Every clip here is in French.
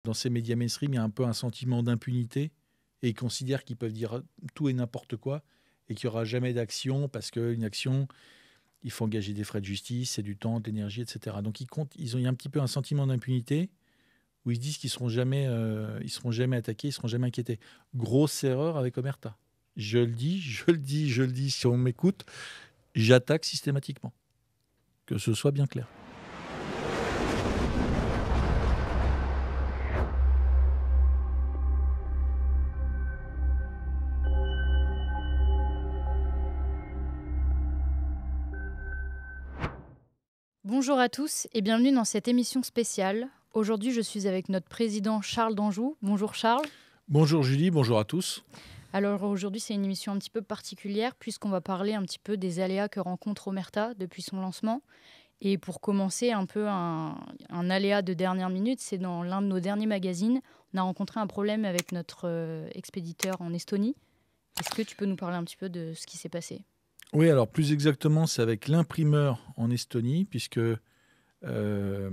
Dans ces médias mainstream, il y a un peu un sentiment d'impunité et ils considèrent qu'ils peuvent dire tout et n'importe quoi et qu'il n'y aura jamais d'action parce qu'une action, il faut engager des frais de justice, c'est du temps, de l'énergie, etc. Donc il y a un petit peu un sentiment d'impunité où ils se disent qu'ils seront jamais attaqués, ils seront jamais inquiétés. Grosse erreur avec Omerta. Je le dis, je le dis, je le dis. Si on m'écoute, j'attaque systématiquement. Que ce soit bien clair. Bonjour à tous et bienvenue dans cette émission spéciale. Aujourd'hui, je suis avec notre président Charles Danjou. Bonjour Charles. Bonjour Julie, bonjour à tous. Alors aujourd'hui, c'est une émission un petit peu particulière puisqu'on va parler un petit peu des aléas que rencontre Omerta depuis son lancement. Et pour commencer, un peu un aléa de dernière minute, c'est dans l'un de nos derniers magazines. On a rencontré un problème avec notre expéditeur en Estonie. Est-ce que tu peux nous parler un petit peu de ce qui s'est passé ? Oui, alors plus exactement, c'est avec l'imprimeur en Estonie, puisque le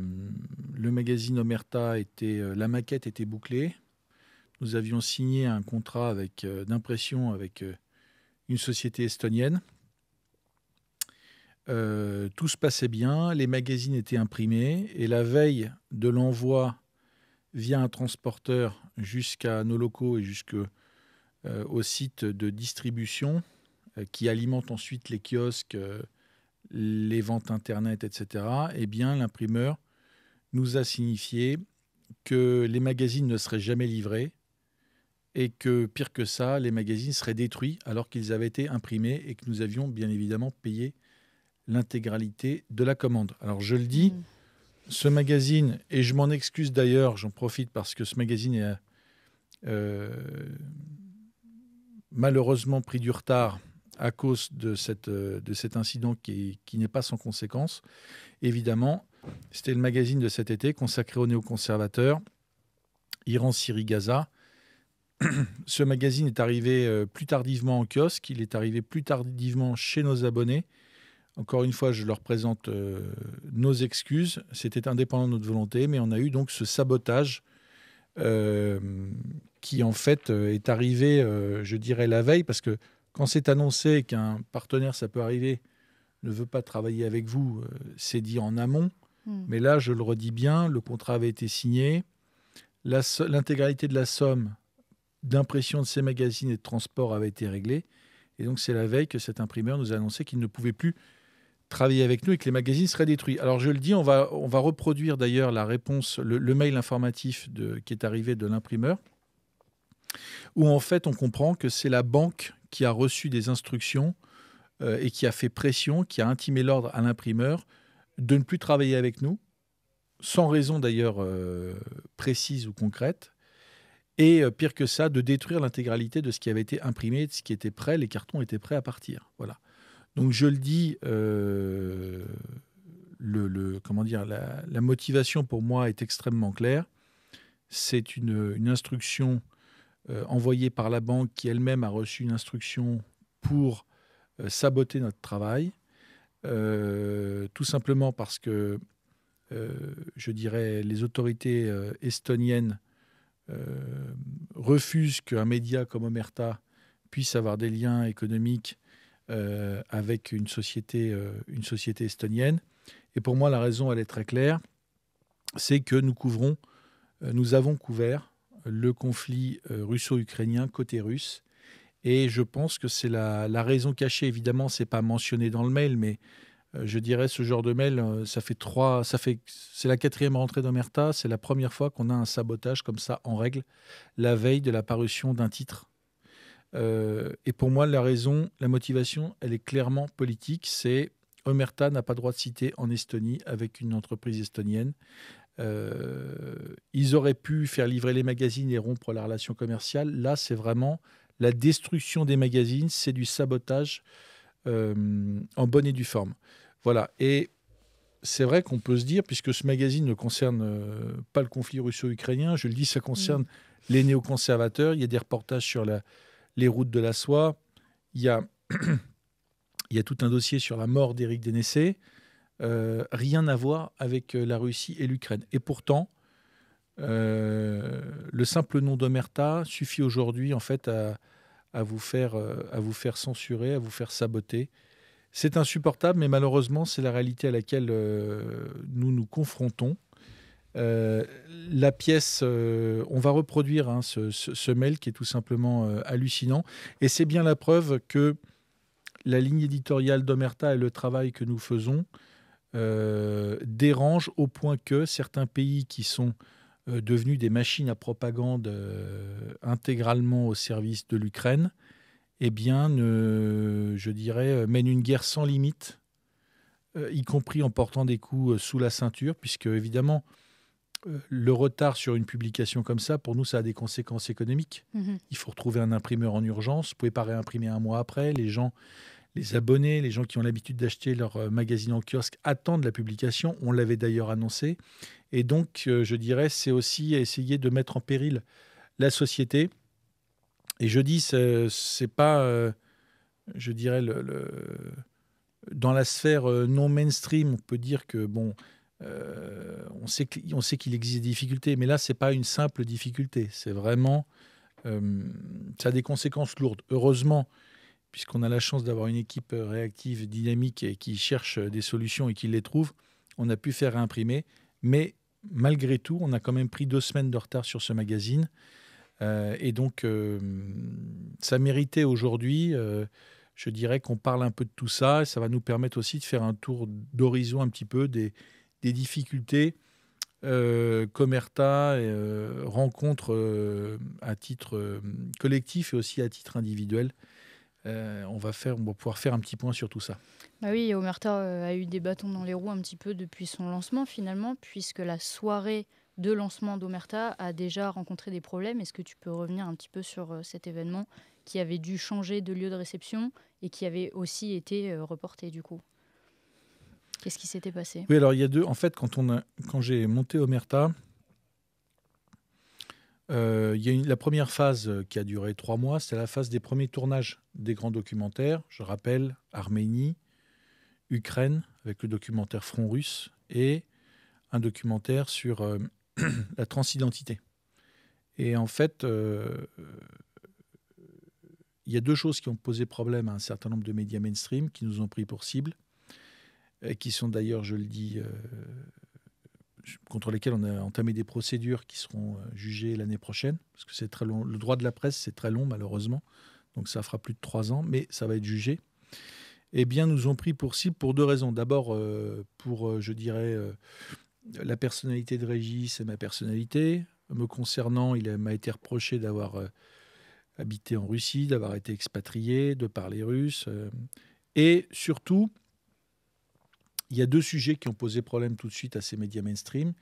magazine Omerta la maquette était bouclée. Nous avions signé un contrat d'impression avec une société estonienne. Tout se passait bien, les magazines étaient imprimés et la veille de l'envoi via un transporteur jusqu'à nos locaux et jusqu'au site de distribution qui alimente ensuite les kiosques, les ventes internet, etc., eh bien, l'imprimeur nous a signifié que les magazines ne seraient jamais livrés et que, pire que ça, les magazines seraient détruits alors qu'ils avaient été imprimés et que nous avions bien évidemment payé l'intégralité de la commande. Alors, je le dis, ce magazine, et je m'en excuse d'ailleurs, j'en profite parce que ce magazine est malheureusement pris du retard à cause de cet incident qui n'est pas sans conséquence. Évidemment, c'était le magazine de cet été consacré aux néoconservateurs, Iran, Syrie, Gaza. Ce magazine est arrivé plus tardivement en kiosque, il est arrivé plus tardivement chez nos abonnés. Encore une fois, je leur présente nos excuses. C'était indépendant de notre volonté, mais on a eu donc ce sabotage qui, en fait, est arrivé, je dirais, la veille, parce que quand c'est annoncé qu'un partenaire, ça peut arriver, ne veut pas travailler avec vous, c'est dit en amont. Mais là, je le redis bien, le contrat avait été signé. L'intégralité de la somme d'impression de ces magazines et de transport avait été réglée. Et donc, c'est la veille que cet imprimeur nous a annoncé qu'il ne pouvait plus travailler avec nous et que les magazines seraient détruits. Alors, je le dis, on va reproduire d'ailleurs la réponse, le mail informatif qui est arrivé de l'imprimeur, où en fait, on comprend que c'est la banque qui a reçu des instructions et qui a fait pression, qui a intimé l'ordre à l'imprimeur de ne plus travailler avec nous, sans raison d'ailleurs précise ou concrète, et pire que ça, de détruire l'intégralité de ce qui avait été imprimé, de ce qui était prêt, les cartons étaient prêts à partir. Voilà. Donc je le dis, comment dire, la motivation pour moi est extrêmement claire. C'est une instruction envoyée par la banque qui elle-même a reçu une instruction pour saboter notre travail, tout simplement parce que, je dirais, les autorités estoniennes refusent qu'un média comme Omerta puisse avoir des liens économiques avec une société estonienne. Et pour moi, la raison, elle est très claire, c'est que nous avons couvert le conflit russo-ukrainien côté russe. Et je pense que c'est la raison cachée. Évidemment, ce n'est pas mentionné dans le mail, mais je dirais ce genre de mail, c'est la 4e rentrée d'Omerta. C'est la première fois qu'on a un sabotage comme ça en règle, la veille de la parution d'un titre. Et pour moi, la motivation, elle est clairement politique. C'est Omerta n'a pas droit de citer en Estonie avec une entreprise estonienne. Ils auraient pu faire livrer les magazines et rompre la relation commerciale. Là, c'est vraiment la destruction des magazines, c'est du sabotage en bonne et due forme. Voilà. Et c'est vrai qu'on peut se dire, puisque ce magazine ne concerne pas le conflit russo-ukrainien, je le dis, ça concerne les néoconservateurs. Il y a des reportages sur les routes de la soie. Il y a tout un dossier sur la mort d'Éric Dénessé. Rien à voir avec la Russie et l'Ukraine. Et pourtant, Le simple nom d'Omerta suffit aujourd'hui en fait à vous faire censurer, à vous faire saboter. C'est insupportable, mais malheureusement, c'est la réalité à laquelle nous nous confrontons. Euh, la pièce, on va reproduire ce mail qui est tout simplement hallucinant. Et c'est bien la preuve que la ligne éditoriale d'Omerta et le travail que nous faisons dérangent au point que certains pays qui sont devenus des machines à propagande intégralement au service de l'Ukraine, eh bien, je dirais, mènent une guerre sans limite, y compris en portant des coups sous la ceinture, puisque évidemment, le retard sur une publication comme ça, pour nous, ça a des conséquences économiques. Il faut retrouver un imprimeur en urgence. Vous ne pouvez pas réimprimer un mois après. Les gens, les abonnés, les gens qui ont l'habitude d'acheter leur magazine en kiosque attendent la publication. On l'avait d'ailleurs annoncé. Et donc, je dirais, c'est aussi essayer de mettre en péril la société. Et je dis, c'est pas, je dirais, dans la sphère non mainstream, on peut dire que, bon, on sait qu'il existe des difficultés, mais là, c'est pas une simple difficulté. C'est vraiment, ça a des conséquences lourdes. Heureusement, puisqu'on a la chance d'avoir une équipe réactive, dynamique et qui cherche des solutions et qui les trouve, on a pu faire réimprimer. Mais malgré tout, on a quand même pris 2 semaines de retard sur ce magazine. Et donc, ça méritait aujourd'hui, je dirais, qu'on parle un peu de tout ça. Et ça va nous permettre aussi de faire un tour d'horizon un petit peu des difficultés qu'Omerta rencontre à titre collectif et aussi à titre individuel. On va pouvoir faire un petit point sur tout ça. Bah oui, Omerta a eu des bâtons dans les roues un petit peu depuis son lancement finalement, puisque la soirée de lancement d'Omerta a déjà rencontré des problèmes. Est-ce que tu peux revenir un petit peu sur cet événement qui avait dû changer de lieu de réception et qui avait aussi été reporté du coup? Qu'est-ce qui s'était passé? Oui, alors il y a deux. En fait, quand j'ai monté Omerta, il y a la première phase qui a duré 3 mois, c'était la phase des premiers tournages des grands documentaires. Je rappelle, Arménie, Ukraine, avec le documentaire Front russe, et un documentaire sur la transidentité. Et en fait, il y a 2 choses qui ont posé problème à un certain nombre de médias mainstream qui nous ont pris pour cible, et qui sont d'ailleurs, je le dis, contre lesquels on a entamé des procédures qui seront jugées l'année prochaine, parce que c'est très long. Le droit de la presse, c'est très long, malheureusement. Donc ça fera plus de 3 ans, mais ça va être jugé. Eh bien, nous ont pris pour cible pour 2 raisons. D'abord, pour, je dirais, la personnalité de Régis et ma personnalité. Me concernant, il m'a été reproché d'avoir habité en Russie, d'avoir été expatrié, de parler russe. Et surtout, il y a 2 sujets qui ont posé problème tout de suite à ces médias mainstream.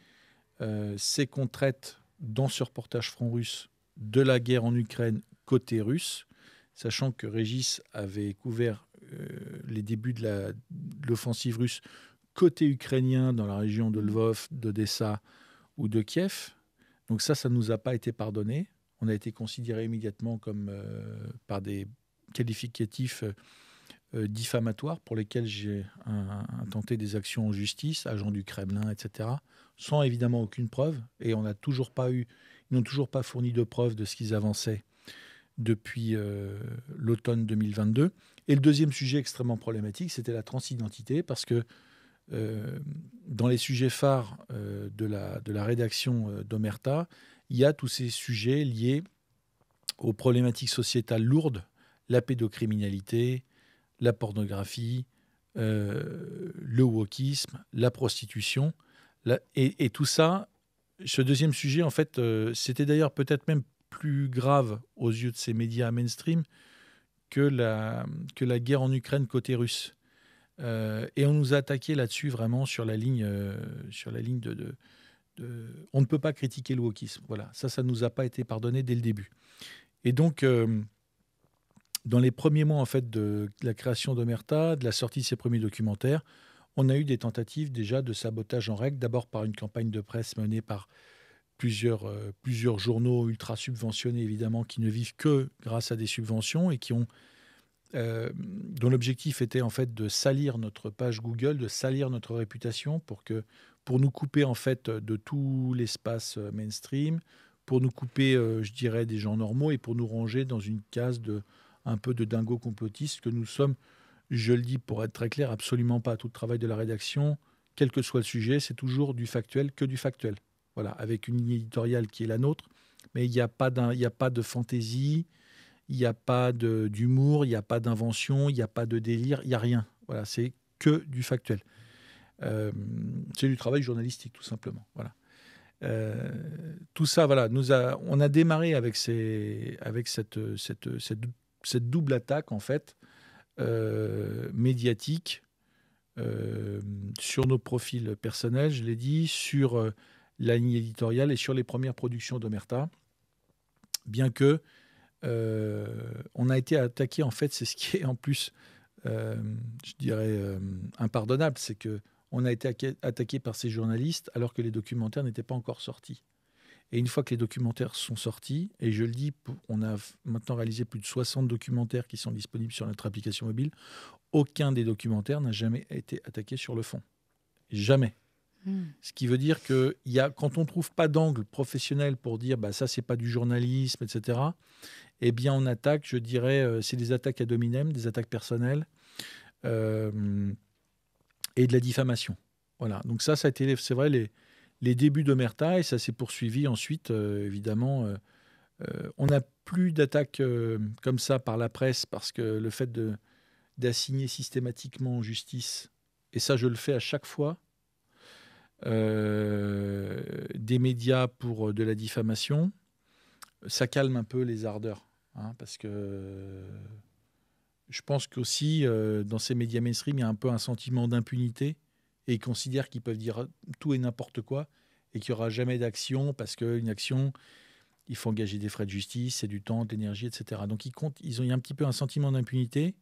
C'est qu'on traite dans ce reportage Front russe de la guerre en Ukraine côté russe, sachant que Régis avait couvert les débuts de l'offensive russe côté ukrainien dans la région de Lvov, d'Odessa ou de Kiev. Donc ça ne nous a pas été pardonné. On a été considéré immédiatement comme par des qualificatifs diffamatoires pour lesquels j'ai intenté des actions en justice, agents du Kremlin, etc., sans évidemment aucune preuve. Et ils n'ont toujours pas fourni de preuves de ce qu'ils avançaient depuis l'automne 2022. Et le deuxième sujet extrêmement problématique, c'était la transidentité, parce que dans les sujets phares de la rédaction d'Omerta, il y a tous ces sujets liés aux problématiques sociétales lourdes, la pédocriminalité, la pornographie, le wokisme, la prostitution. Et tout ça, ce deuxième sujet, en fait, c'était d'ailleurs peut-être même plus grave aux yeux de ces médias mainstream que la guerre en Ukraine côté russe. Et on nous a attaqué là-dessus vraiment sur la ligne de on ne peut pas critiquer le wokisme. Voilà, ça ne nous a pas été pardonné dès le début. Et donc, dans les premiers mois en fait de la création d'Omerta, de la sortie de ses premiers documentaires, on a eu des tentatives déjà de sabotage en règle, d'abord par une campagne de presse menée par plusieurs journaux ultra subventionnés, évidemment, qui ne vivent que grâce à des subventions et dont l'objectif était en fait de salir notre page Google, de salir notre réputation pour pour nous couper en fait de tout l'espace mainstream, pour nous couper, je dirais, des gens normaux et pour nous ranger dans une case un peu de dingo complotiste que nous sommes. Je le dis pour être très clair, absolument pas. Tout le travail de la rédaction, quel que soit le sujet, c'est toujours du factuel, que du factuel. Voilà, avec une ligne éditoriale qui est la nôtre, mais il n'y a pas de fantaisie, il n'y a pas d'humour, il n'y a pas d'invention, il n'y a pas de délire, il n'y a rien. Voilà, c'est que du factuel. C'est du travail journalistique, tout simplement. Voilà. Tout ça, voilà, on a démarré avec cette double attaque, en fait, médiatique, sur nos profils personnels, je l'ai dit, sur la ligne éditoriale et sur les premières productions d'Omerta, bien que on a été attaqué, en fait, c'est ce qui est en plus, je dirais, impardonnable, c'est que on a été attaqué par ces journalistes alors que les documentaires n'étaient pas encore sortis. Et une fois que les documentaires sont sortis, et je le dis, on a maintenant réalisé plus de 60 documentaires qui sont disponibles sur notre application mobile, aucun des documentaires n'a jamais été attaqué sur le fond. Jamais. Ce qui veut dire que quand on ne trouve pas d'angle professionnel pour dire bah, ça, c'est pas du journalisme, etc., eh bien, on attaque, je dirais, c'est des attaques ad hominem, des attaques personnelles et de la diffamation. Voilà. Donc ça a été, c'est vrai, les débuts d'Omerta et ça s'est poursuivi ensuite, évidemment. On n'a plus d'attaques comme ça par la presse parce que le fait d'assigner systématiquement en justice, et ça, je le fais à chaque fois, des médias pour de la diffamation, ça calme un peu les ardeurs. Hein, parce que je pense qu'aussi, dans ces médias mainstream, il y a un peu un sentiment d'impunité et ils considèrent qu'ils peuvent dire tout et n'importe quoi et qu'il n'y aura jamais d'action parce qu'une action, il faut engager des frais de justice, c'est du temps, de l'énergie, etc. Donc il y a un petit peu un sentiment d'impunité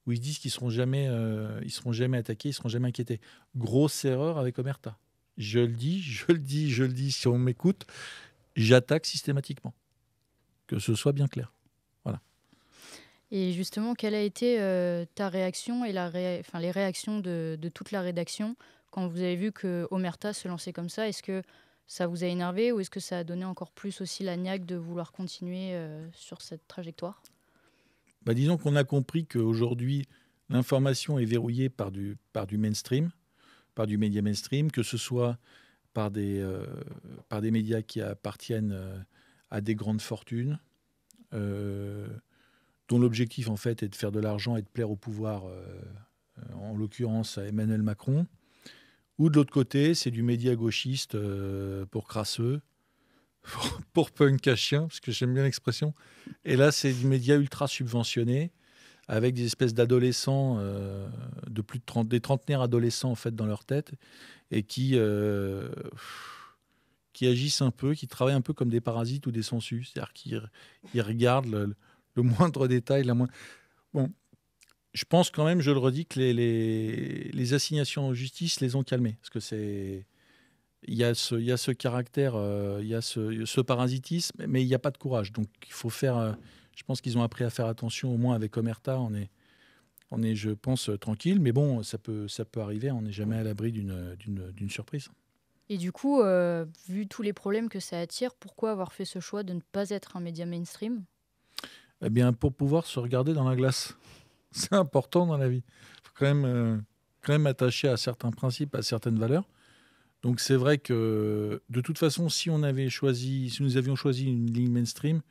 où ils se disent qu'ils ne seront jamais attaqués, ils ne seront jamais inquiétés. Grosse erreur avec Omerta. Je le dis, si on m'écoute, j'attaque systématiquement. Que ce soit bien clair. Voilà. Et justement, quelle a été ta réaction et les réactions de toute la rédaction quand vous avez vu que Omerta se lançait comme ça? Est-ce que ça vous a énervé ou est-ce que ça a donné encore plus aussi la niaque de vouloir continuer sur cette trajectoire? Bah, disons qu'on a compris qu'aujourd'hui, l'information est verrouillée par du mainstream, par du média mainstream, que ce soit par des médias qui appartiennent à des grandes fortunes, dont l'objectif, en fait, est de faire de l'argent et de plaire au pouvoir, en l'occurrence à Emmanuel Macron. Ou de l'autre côté, c'est du média gauchiste pour crasseux, pour punk à chien, parce que j'aime bien l'expression. Et là, c'est du média ultra subventionné, avec des espèces d'adolescents, de plus de 30, des trentenaires adolescents, en fait, dans leur tête, et qui agissent un peu, qui travaillent un peu comme des parasites ou des sangsues. C'est-à-dire qu'ils regardent le moindre détail. Bon, je pense quand même, je le redis, que les assignations en justice les ont calmés. Parce que il y a ce caractère, il y a ce parasitisme, mais il n'y a pas de courage. Donc il faut faire. Je pense qu'ils ont appris à faire attention, au moins avec Omerta. On est, je pense, tranquille. Mais bon, ça peut arriver. On n'est jamais à l'abri d'une surprise. Et du coup, vu tous les problèmes que ça attire, pourquoi avoir fait ce choix de ne pas être un média mainstream? Eh bien, pour pouvoir se regarder dans la glace. C'est important dans la vie. Il faut quand même attacher à certains principes, à certaines valeurs. Donc c'est vrai que de toute façon, si nous avions choisi une ligne mainstream,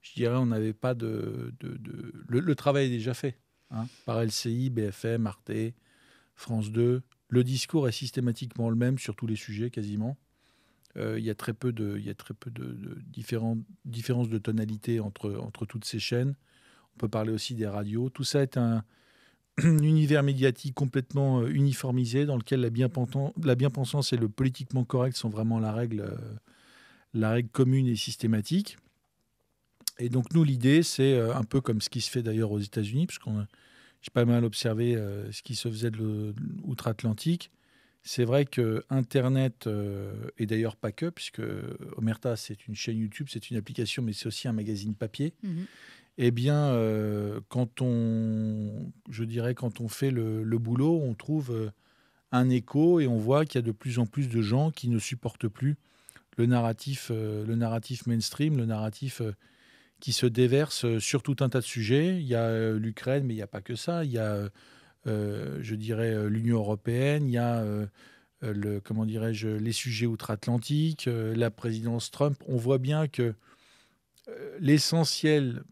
je dirais on n'avait pas le travail est déjà fait. Hein, par LCI, BFM, Arte, France 2. Le discours est systématiquement le même sur tous les sujets quasiment. Il y a très peu de différences de tonalité entre toutes ces chaînes. On peut parler aussi des radios. Tout ça est un univers médiatique complètement uniformisé dans lequel la bien-pensance et le politiquement correct sont vraiment la règle commune et systématique. Et donc nous, l'idée, c'est un peu comme ce qui se fait d'ailleurs aux États-Unis, parce que j'ai pas mal observé ce qui se faisait de l'outre-Atlantique. C'est vrai que Internet, et d'ailleurs pas que, puisque Omerta, c'est une chaîne YouTube, c'est une application, mais c'est aussi un magazine papier. Mmh. Eh bien, quand on fait le boulot, on trouve un écho et on voit qu'il y a de plus en plus de gens qui ne supportent plus le narratif mainstream, le narratif qui se déverse sur tout un tas de sujets. Il y a l'Ukraine, mais il n'y a pas que ça. Il y a, je dirais, l'Union européenne, il y a, comment dirais-je, les sujets outre-Atlantique, la présidence Trump. On voit bien que l'essentiel,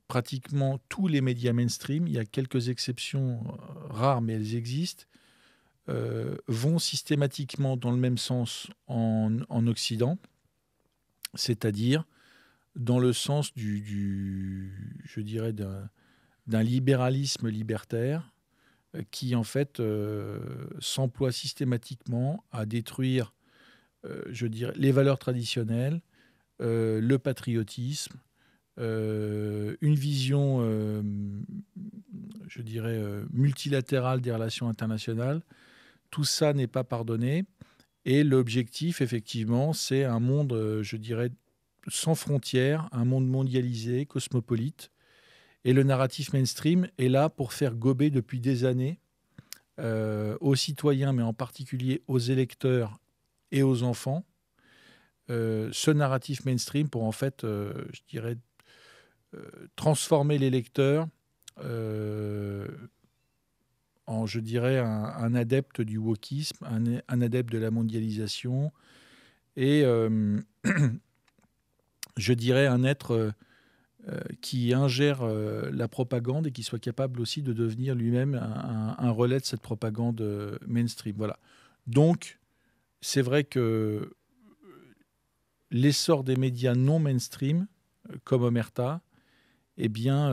pratiquement tous les médias mainstream, il y a quelques exceptions rares, mais elles existent, vont systématiquement dans le même sens en Occident, c'est-à-dire dans le sens je dirais, d'un libéralisme libertaire qui, en fait, s'emploie systématiquement à détruire, je dirais, les valeurs traditionnelles, le patriotisme, une vision, je dirais, multilatérale des relations internationales. Tout ça n'est pas pardonné. Et l'objectif, effectivement, c'est un monde, je dirais, sans frontières, un monde mondialisé, cosmopolite. Et le narratif mainstream est là pour faire gober depuis des années aux citoyens, mais en particulier aux électeurs et aux enfants, ce narratif mainstream pour, en fait, je dirais, transformer les lecteurs en, je dirais, un adepte du wokisme, un adepte de la mondialisation et, je dirais, un être qui ingère la propagande et qui soit capable aussi de devenir lui-même un relais de cette propagande mainstream. Voilà. Donc, c'est vrai que l'essor des médias non mainstream, comme Omerta, eh bien,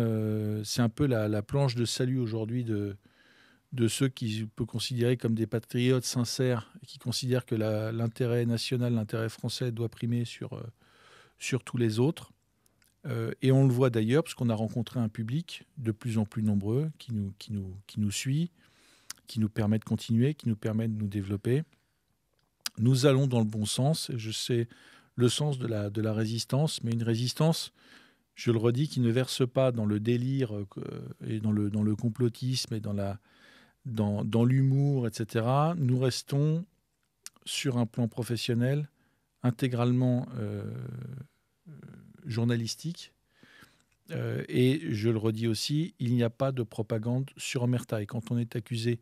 c'est un peu la planche de salut aujourd'hui de ceux qui peut considérer comme des patriotes sincères, et qui considèrent que l'intérêt national, l'intérêt français doit primer sur tous les autres. Et on le voit d'ailleurs, parce qu'on a rencontré un public de plus en plus nombreux qui nous suit, qui nous permet de continuer, qui nous permet de nous développer. Nous allons dans le bon sens, et je sais le sens de la résistance, mais une résistance, je le redis, qui ne verse pas dans le délire et dans le complotisme et dans l'humour, etc. Nous restons sur un plan professionnel intégralement journalistique. Et je le redis aussi, il n'y a pas de propagande sur Omerta. Et quand on a été accusé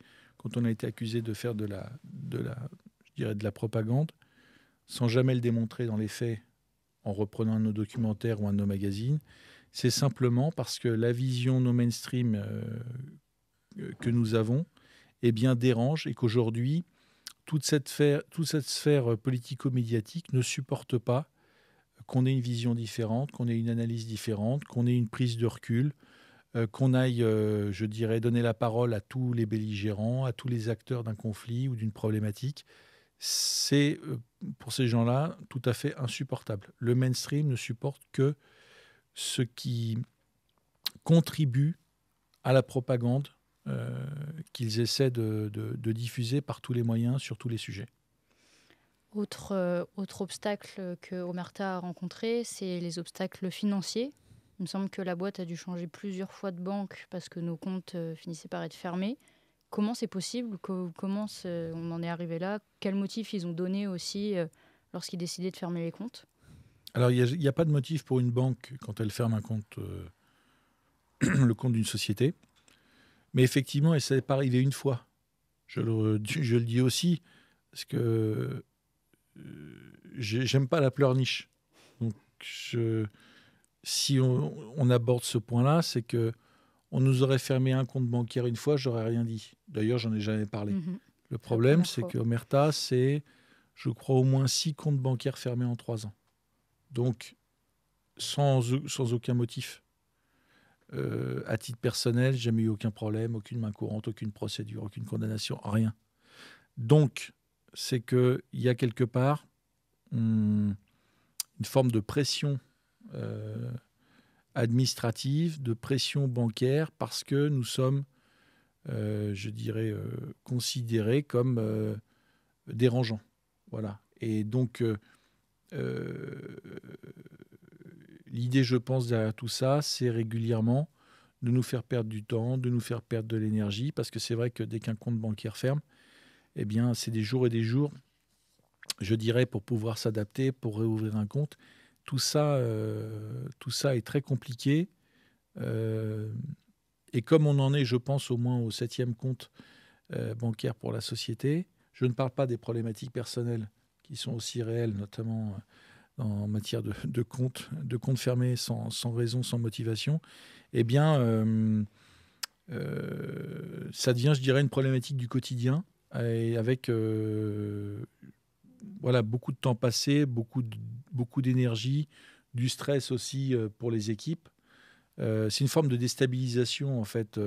de faire de la propagande, sans jamais le démontrer dans les faits, en reprenant un de nos documentaires ou un de nos magazines, c'est simplement parce que la vision no mainstream que nous avons eh bien, dérange et qu'aujourd'hui, toute cette sphère politico-médiatique ne supporte pas qu'on ait une vision différente, qu'on ait une analyse différente, qu'on ait une prise de recul, qu'on aille, je dirais, donner la parole à tous les belligérants, à tous les acteurs d'un conflit ou d'une problématique. C'est, pour ces gens-là, tout à fait insupportable. Le mainstream ne supporte que ce qui contribue à la propagande qu'ils essaient de diffuser par tous les moyens, sur tous les sujets. Autre obstacle que Omerta a rencontré, c'est les obstacles financiers. Il me semble que la boîte a dû changer plusieurs fois de banque parce que nos comptes finissaient par être fermés. Comment c'est possible? Comment on en est arrivé là? Quels motifs ils ont donné aussi lorsqu'ils décidaient de fermer les comptes? Alors, il n'y a pas de motif pour une banque quand elle ferme un compte, le compte d'une société. Mais effectivement, et ça n'est pas arrivé une fois. Je le dis aussi, parce que j'aime pas la pleurniche. Donc, si on aborde ce point-là, c'est que on nous aurait fermé un compte bancaire une fois, j'aurais rien dit. D'ailleurs, j'en ai jamais parlé. Le problème, c'est qu'Omerta, c'est, je crois, au moins 6 comptes bancaires fermés en 3 ans. Donc, sans aucun motif. À titre personnel, j'ai jamais eu aucun problème, aucune main courante, aucune procédure, aucune condamnation, rien. Donc, c'est qu'il y a quelque part une forme de pression administrative, de pression bancaire, parce que nous sommes, je dirais, considérés comme dérangeants. Voilà. Et donc, l'idée, je pense, derrière tout ça, c'est régulièrement de nous faire perdre du temps, de nous faire perdre de l'énergie, parce que c'est vrai que dès qu'un compte bancaire ferme, eh bien, c'est des jours et des jours, je dirais, pour pouvoir s'adapter, pour réouvrir un compte. Tout ça est très compliqué. Et comme on en est, je pense, au moins au 7e compte bancaire pour la société, je ne parle pas des problématiques personnelles qui sont aussi réelles, notamment en matière de comptes fermés sans raison, sans motivation, eh bien, ça devient, je dirais, une problématique du quotidien, et avec voilà, beaucoup de temps passé, beaucoup d'énergie, du stress aussi pour les équipes. C'est une forme de déstabilisation, en fait,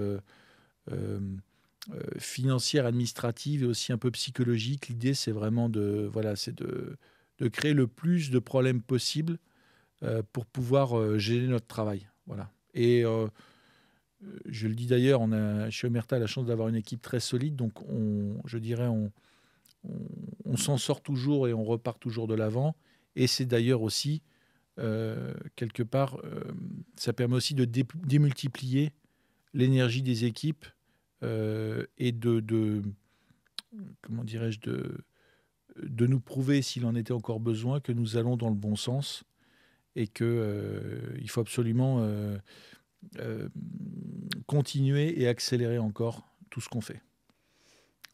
financière, administrative et aussi un peu psychologique. L'idée, c'est vraiment de créer le plus de problèmes possible pour pouvoir gérer notre travail. Voilà. Et je le dis d'ailleurs, on a chez Omerta la chance d'avoir une équipe très solide, donc je dirais, on s'en sort toujours et on repart toujours de l'avant. Et c'est d'ailleurs aussi, quelque part, ça permet aussi de démultiplier l'énergie des équipes et comment dirais-je, de nous prouver, s'il en était encore besoin, que nous allons dans le bon sens et qu'il faut absolument continuer et accélérer encore tout ce qu'on fait.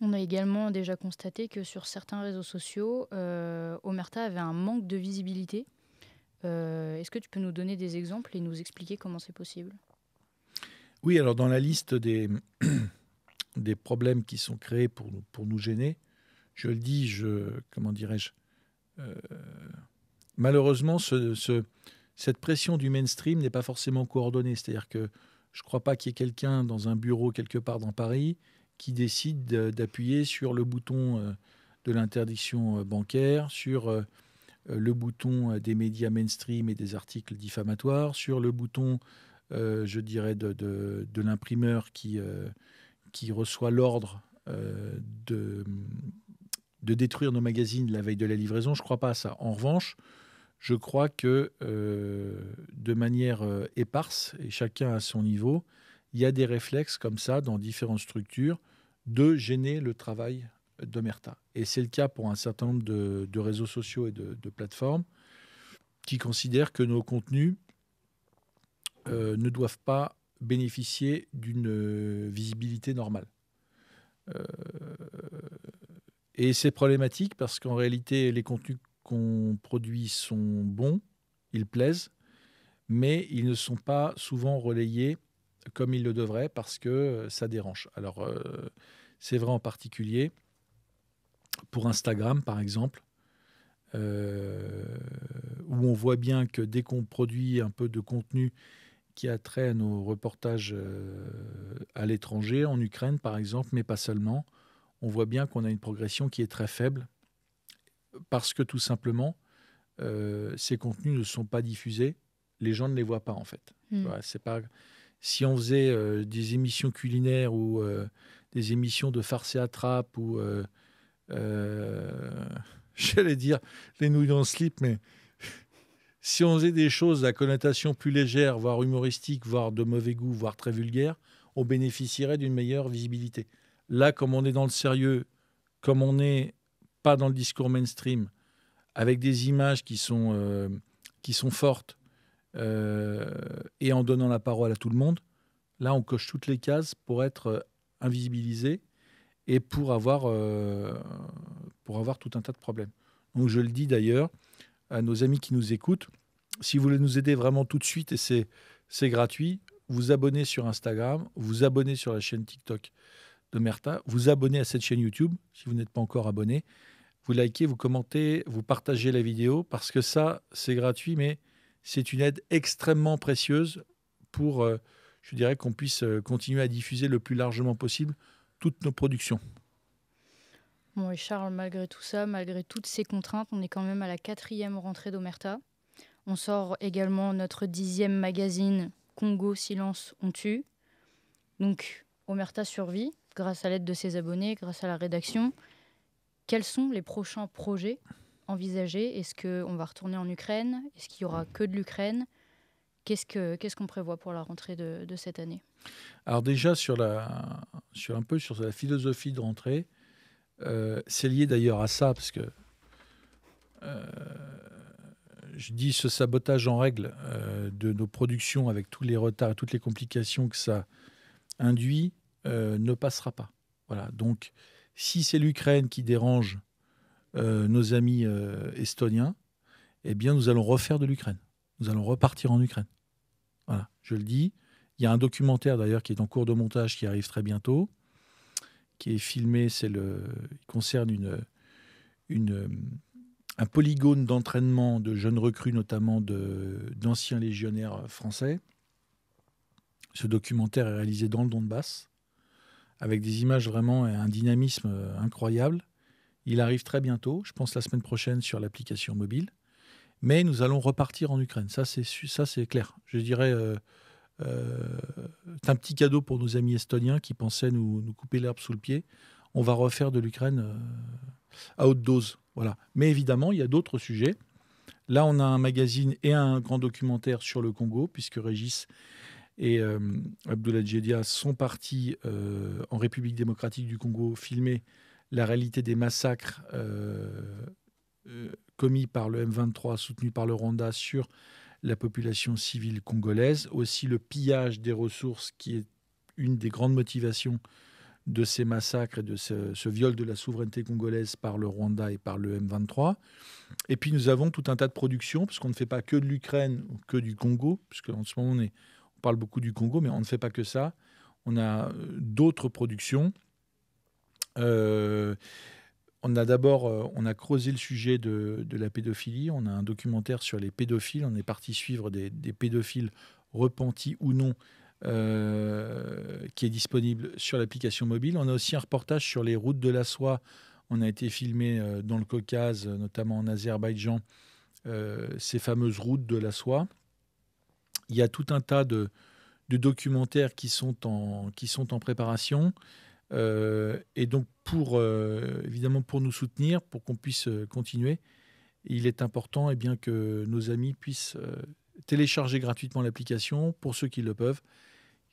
On a également déjà constaté que sur certains réseaux sociaux, Omerta avait un manque de visibilité. Est-ce que tu peux nous donner des exemples et nous expliquer comment c'est possible? Oui, alors dans la liste des problèmes qui sont créés pour nous gêner, je le dis, comment dirais-je, malheureusement, cette pression du mainstream n'est pas forcément coordonnée. C'est-à-dire que je ne crois pas qu'il y ait quelqu'un dans un bureau quelque part dans Paris qui décide d'appuyer sur le bouton de l'interdiction bancaire, sur le bouton des médias mainstream et des articles diffamatoires, sur le bouton, je dirais, de l'imprimeur qui reçoit l'ordre de détruire nos magazines la veille de la livraison. Je ne crois pas à ça. En revanche, je crois que de manière éparse, et chacun à son niveau, il y a des réflexes comme ça dans différentes structures de gêner le travail d'Omerta. Et c'est le cas pour un certain nombre de réseaux sociaux et de plateformes qui considèrent que nos contenus ne doivent pas bénéficier d'une visibilité normale. Et c'est problématique parce qu'en réalité, les contenus qu'on produit sont bons, ils plaisent, mais ils ne sont pas souvent relayés comme ils le devraient parce que ça dérange. Alors, c'est vrai en particulier pour Instagram, par exemple, où on voit bien que dès qu'on produit un peu de contenu qui a trait à nos reportages à l'étranger, en Ukraine, par exemple, mais pas seulement, on voit bien qu'on a une progression qui est très faible parce que tout simplement, ces contenus ne sont pas diffusés, les gens ne les voient pas en fait. Voilà, c'est pas... Si on faisait des émissions culinaires ou des émissions de farce et attrape ou j'allais dire les nouilles dans le slip, mais si on faisait des choses à connotation plus légère, voire humoristique, voire de mauvais goût, voire très vulgaire, on bénéficierait d'une meilleure visibilité. Là, comme on est dans le sérieux, comme on n'est pas dans le discours mainstream, avec des images qui sont fortes et en donnant la parole à tout le monde, là, on coche toutes les cases pour être invisibilisé et pour avoir tout un tas de problèmes. Donc, je le dis d'ailleurs à nos amis qui nous écoutent, si vous voulez nous aider vraiment tout de suite, et c'est gratuit, vous abonnez sur Instagram, vous abonnez sur la chaîne TikTok d'Omerta, vous abonnez à cette chaîne YouTube, si vous n'êtes pas encore abonné, vous likez, vous commentez, vous partagez la vidéo, parce que ça, c'est gratuit, mais c'est une aide extrêmement précieuse pour, je dirais, qu'on puisse continuer à diffuser le plus largement possible toutes nos productions. Bon, et Charles, malgré tout ça, malgré toutes ces contraintes, on est quand même à la 4e rentrée d'Omerta. On sort également notre 10e magazine, Congo, Silence, on tue. Donc, Omerta survit grâce à l'aide de ses abonnés, grâce à la rédaction. Quels sont les prochains projets envisagés? Est-ce qu'on va retourner en Ukraine? Est-ce qu'il y aura que de l'Ukraine? Qu'est-ce qu'on prévoit pour la rentrée de cette année? Alors déjà, sur la philosophie de rentrée, C'est lié d'ailleurs à ça, parce que je dis ce sabotage en règle de nos productions avec tous les retards et toutes les complications que ça induit ne passera pas. Voilà. Donc, si c'est l'Ukraine qui dérange nos amis estoniens, eh bien, nous allons refaire de l'Ukraine. Nous allons repartir en Ukraine. Voilà, je le dis. Il y a un documentaire d'ailleurs qui est en cours de montage qui arrive très bientôt, qui est filmé. Il concerne un polygone d'entraînement de jeunes recrues, notamment d'anciens légionnaires français. Ce documentaire est réalisé dans le Donbass, avec des images vraiment et un dynamisme incroyable. Il arrive très bientôt, je pense la semaine prochaine sur l'application mobile. Mais nous allons repartir en Ukraine, ça c'est clair. Je dirais, c'est un petit cadeau pour nos amis estoniens qui pensaient nous couper l'herbe sous le pied. On va refaire de l'Ukraine à haute dose. Voilà. Mais évidemment, il y a d'autres sujets. Là, on a un magazine et un grand documentaire sur le Congo, puisque Régis et Abdoulaye Djedia sont partis en République démocratique du Congo filmer la réalité des massacres commis par le M23, soutenu par le Rwanda, sur la population civile congolaise. Aussi le pillage des ressources, qui est une des grandes motivations de ces massacres et de ce viol de la souveraineté congolaise par le Rwanda et par le M23. Et puis nous avons tout un tas de productions, parce qu'on ne fait pas que de l'Ukraine ou que du Congo, puisque en ce moment on parle beaucoup du Congo, mais on ne fait pas que ça. On a d'autres productions. On a creusé le sujet de la pédophilie. On a un documentaire sur les pédophiles. On est parti suivre des pédophiles repentis ou non, qui est disponible sur l'application mobile. On a aussi un reportage sur les routes de la soie. On a été filmé dans le Caucase, notamment en Azerbaïdjan, ces fameuses routes de la soie. Il y a tout un tas de documentaires qui sont en préparation. Et donc, évidemment, pour nous soutenir, pour qu'on puisse continuer, il est important que nos amis puissent télécharger gratuitement l'application, pour ceux qui le peuvent,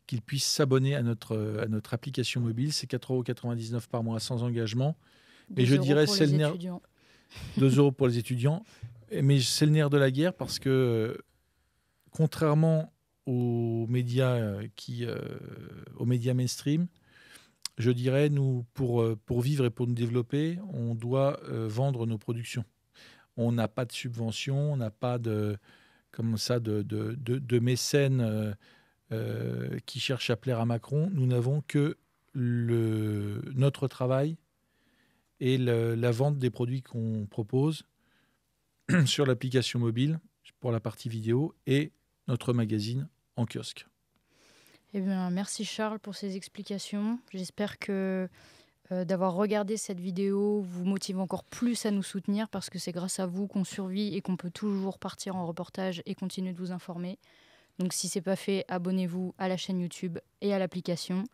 qu'ils puissent s'abonner à notre application mobile. C'est 4,99 € par mois sans engagement. Et je dirais c'est le nerf. 2 € pour les étudiants. Mais c'est le nerf de la guerre, parce que contrairement aux médias mainstream, je dirais, nous, pour vivre et pour nous développer, on doit vendre nos productions. On n'a pas de subvention, on n'a pas de mécènes qui cherchent à plaire à Macron. Nous n'avons que notre travail et la vente des produits qu'on propose sur l'application mobile pour la partie vidéo et notre magazine en kiosque. Eh bien, merci Charles pour ces explications. J'espère que d'avoir regardé cette vidéo vous motive encore plus à nous soutenir, parce que c'est grâce à vous qu'on survit et qu'on peut toujours partir en reportage et continuer de vous informer. Donc si ce n'est pas fait, abonnez-vous à la chaîne YouTube et à l'application.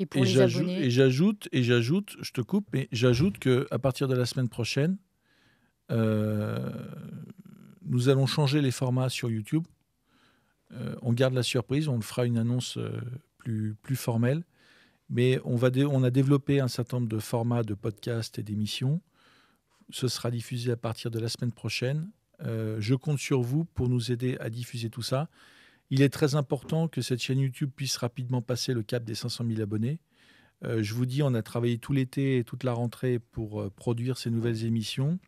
Et pour les abonnés... Et j'ajoute, je te coupe, mais j'ajoute qu'à partir de la semaine prochaine, nous allons changer les formats sur YouTube. On garde la surprise, on fera une annonce plus formelle, mais on a développé un certain nombre de formats de podcasts et d'émissions. Ce sera diffusé à partir de la semaine prochaine. Je compte sur vous pour nous aider à diffuser tout ça. Il est très important que cette chaîne YouTube puisse rapidement passer le cap des 500 000 abonnés. Je vous dis, on a travaillé tout l'été et toute la rentrée pour produire ces nouvelles émissions.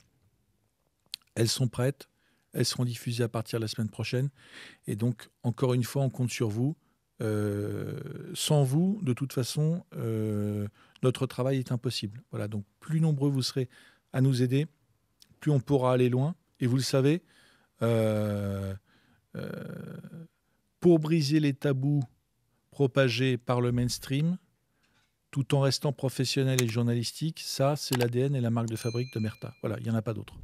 Elles sont prêtes. Elles seront diffusées à partir de la semaine prochaine. Et donc, encore une fois, on compte sur vous. Sans vous, de toute façon, notre travail est impossible. Voilà, donc plus nombreux vous serez à nous aider, plus on pourra aller loin. Et vous le savez, pour briser les tabous propagés par le mainstream, tout en restant professionnel et journalistique, ça, c'est l'ADN et la marque de fabrique de Merta. Voilà, il n'y en a pas d'autre.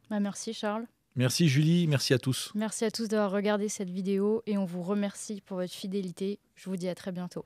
Merci Charles. Merci Julie, merci à tous. Merci à tous d'avoir regardé cette vidéo et on vous remercie pour votre fidélité. Je vous dis à très bientôt.